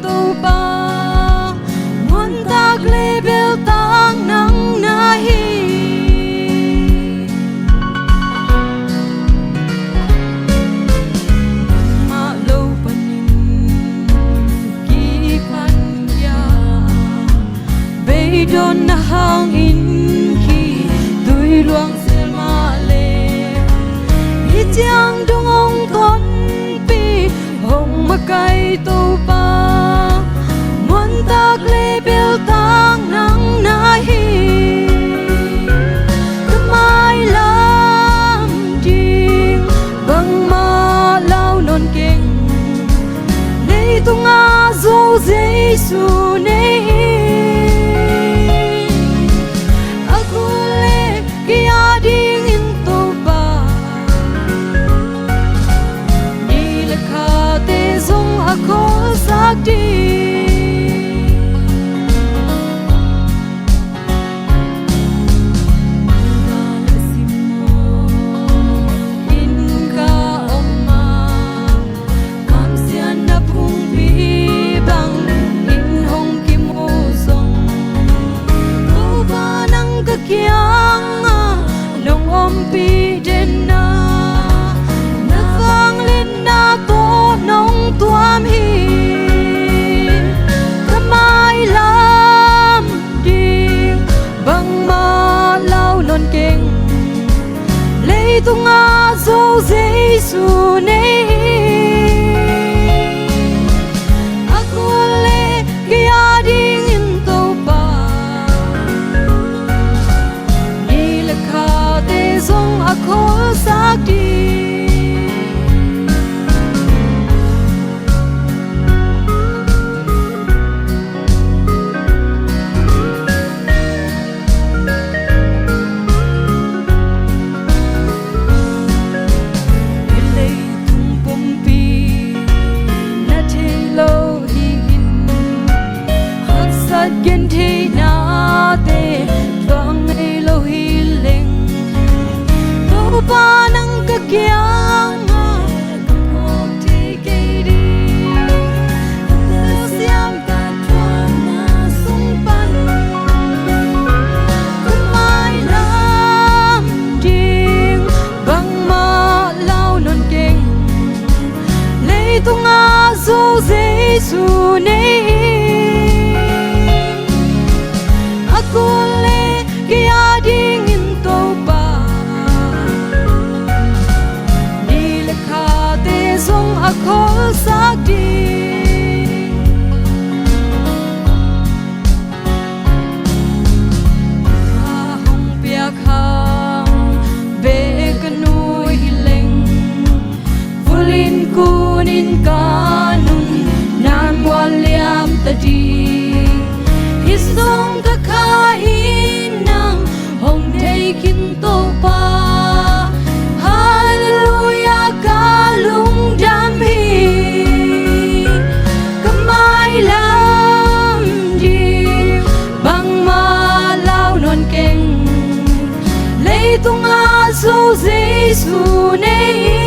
tu ba muốn ta lê bêu tang nắng na hi ma lâu panin ki pan ya bay don na hang in ki tui luang se ma le hi chang dong ong ton pi hong ma kai tu ba muốn ta lê bêu tang nắng na hi mai lam ding bang ma lao non keng nei tu nga zo Giêsu nei akule kia ding in tu ba ni la kha te zong akol sak di pi den na na vang lên na to nong tuam hi mai lam ding bang ma lao non keng lei tu nga zo Giêsu nei akule kia ding in to ba ni la kha te zong akol sak di lei tung pom pi na the lo hi hat sat gen the na te twang ei lo hi leng tu ba nang ka kyang ko te ke di siam ka twang na sung pan mai lam ding bang ma lao non keng lei tu nga zo Giêsu nei akule kia ding in to ba ni la kha te zong akol sak di hong pia khang be kanu hileng vulin kunin kanun nan bwan liam ta di hisong ka kha inang hong dei kin to pa hallelujah ka lung dam hi kamai lam di bang ma lao non keng lei tu nga zo Giêsu nei